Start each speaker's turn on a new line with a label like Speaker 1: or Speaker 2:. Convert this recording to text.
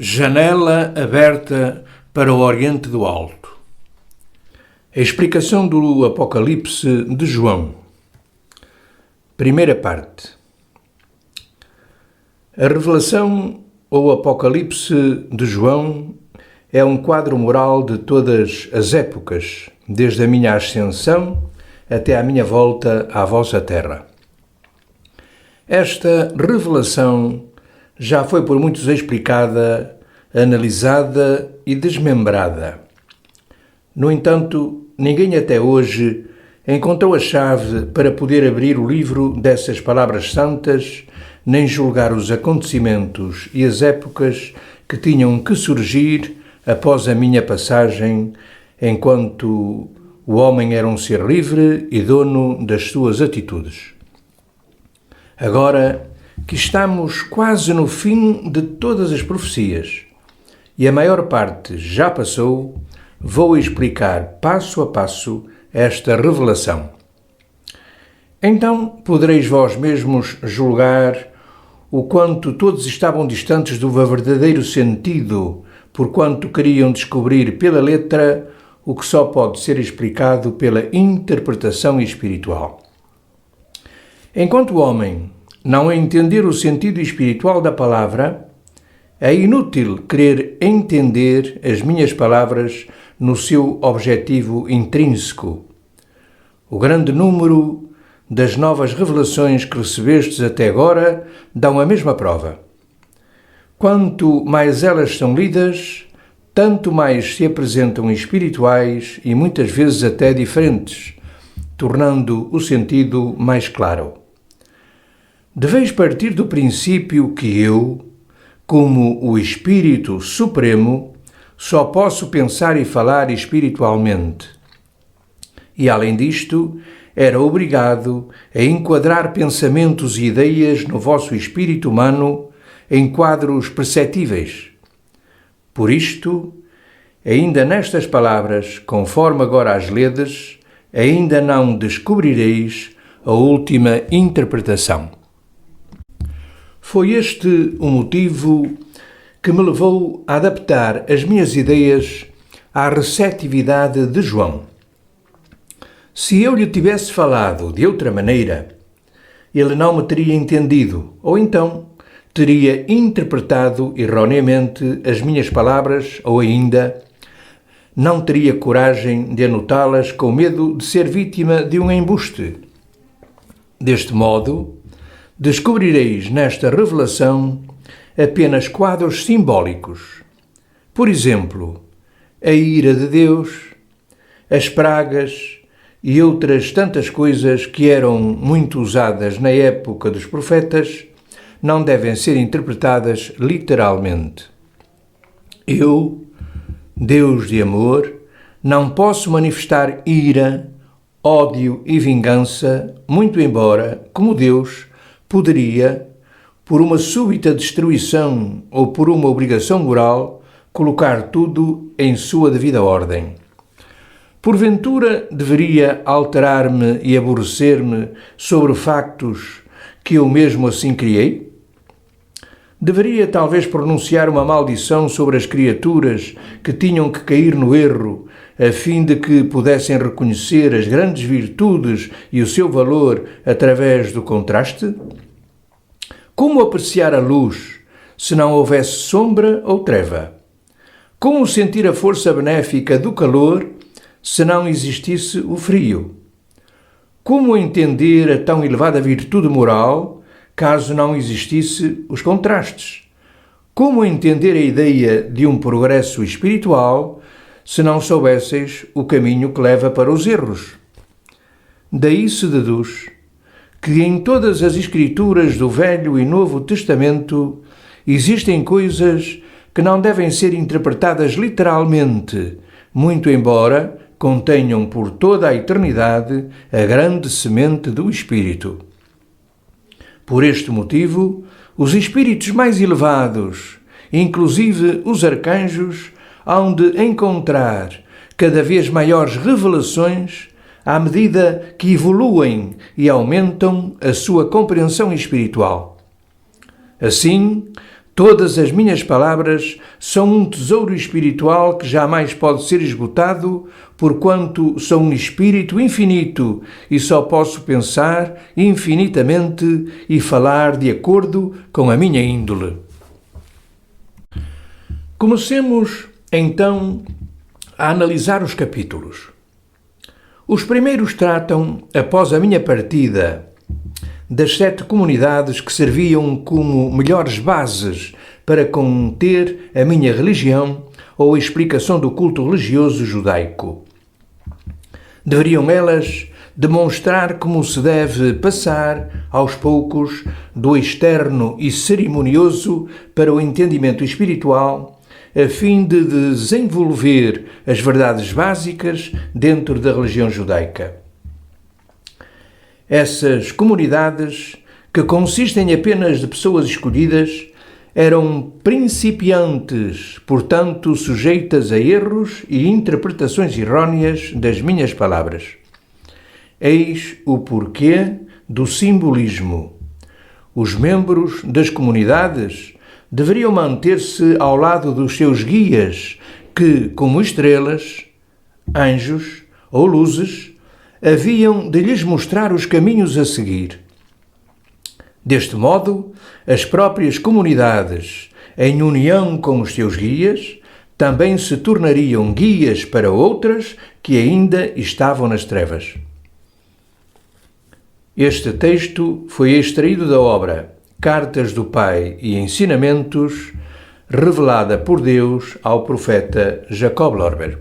Speaker 1: Janela aberta para o Oriente do Alto. A explicação do Apocalipse de João. Primeira parte. A revelação ou Apocalipse de João é um quadro moral de todas as épocas, desde a minha ascensão até à minha volta à vossa terra. Esta revelação já foi por muitos explicada, analisada e desmembrada. No entanto, ninguém até hoje encontrou a chave para poder abrir o livro dessas palavras santas, nem julgar os acontecimentos e as épocas que tinham que surgir após a minha passagem, enquanto o homem era um ser livre e dono das suas atitudes. Agora que estamos quase no fim de todas as profecias e a maior parte já passou, vou explicar passo a passo esta revelação. Então podereis vós mesmos julgar o quanto todos estavam distantes do verdadeiro sentido, porquanto queriam descobrir pela letra o que só pode ser explicado pela interpretação espiritual. Enquanto o homem não entender o sentido espiritual da palavra, é inútil querer entender as minhas palavras no seu objetivo intrínseco. O grande número das novas revelações que recebestes até agora dão a mesma prova. Quanto mais elas são lidas, tanto mais se apresentam espirituais e muitas vezes até diferentes, tornando o sentido mais claro. Deveis partir do princípio que eu, como o Espírito Supremo, só posso pensar e falar espiritualmente. E, além disto, era obrigado a enquadrar pensamentos e ideias no vosso espírito humano em quadros perceptíveis. Por isto, ainda nestas palavras, conforme agora as ledes, ainda não descobrireis a última interpretação. Foi este o motivo que me levou a adaptar as minhas ideias à receptividade de João. Se eu lhe tivesse falado de outra maneira, ele não me teria entendido, ou então teria interpretado erroneamente as minhas palavras, ou ainda não teria coragem de anotá-las com medo de ser vítima de um embuste. Deste modo, descobrireis nesta revelação apenas quadros simbólicos. Por exemplo, a ira de Deus, as pragas e outras tantas coisas que eram muito usadas na época dos profetas não devem ser interpretadas literalmente. Eu, Deus de amor, não posso manifestar ira, ódio e vingança, muito embora, como Deus, poderia, por uma súbita destruição ou por uma obrigação moral, colocar tudo em sua devida ordem. Porventura, deveria alterar-me e aborrecer-me sobre factos que eu mesmo assim criei? Deveria talvez pronunciar uma maldição sobre as criaturas que tinham que cair no erro, a fim de que pudessem reconhecer as grandes virtudes e o seu valor através do contraste? Como apreciar a luz se não houvesse sombra ou treva? Como sentir a força benéfica do calor se não existisse o frio? Como entender a tão elevada virtude moral caso não existisse os contrastes? Como entender a ideia de um progresso espiritual se não soubesseis o caminho que leva para os erros? Daí se deduz que em todas as escrituras do Velho e Novo Testamento existem coisas que não devem ser interpretadas literalmente, muito embora contenham por toda a eternidade a grande semente do Espírito. Por este motivo, os espíritos mais elevados, inclusive os arcanjos, hão de encontrar cada vez maiores revelações à medida que evoluem e aumentam a sua compreensão espiritual. Assim, Todas as minhas palavras são um tesouro espiritual que jamais pode ser esgotado, porquanto sou um espírito infinito e só posso pensar infinitamente e falar de acordo com a minha índole. Comecemos, então, a analisar os capítulos. Os primeiros tratam, após a minha partida, das 7 comunidades que serviam como melhores bases para conter a minha religião ou a explicação do culto religioso judaico. Deveriam elas demonstrar como se deve passar, aos poucos, do externo e cerimonioso para o entendimento espiritual, a fim de desenvolver as verdades básicas dentro da religião judaica. Essas comunidades, que consistem apenas de pessoas escolhidas, eram principiantes, portanto sujeitas a erros e interpretações errôneas das minhas palavras. Eis o porquê do simbolismo. Os membros das comunidades deveriam manter-se ao lado dos seus guias, que, como estrelas, anjos ou luzes, haviam de lhes mostrar os caminhos a seguir. Deste modo, as próprias comunidades, em união com os seus guias, também se tornariam guias para outras que ainda estavam nas trevas. Este texto foi extraído da obra Cartas do Pai e Ensinamentos, revelada por Deus ao profeta Jacob Lorber.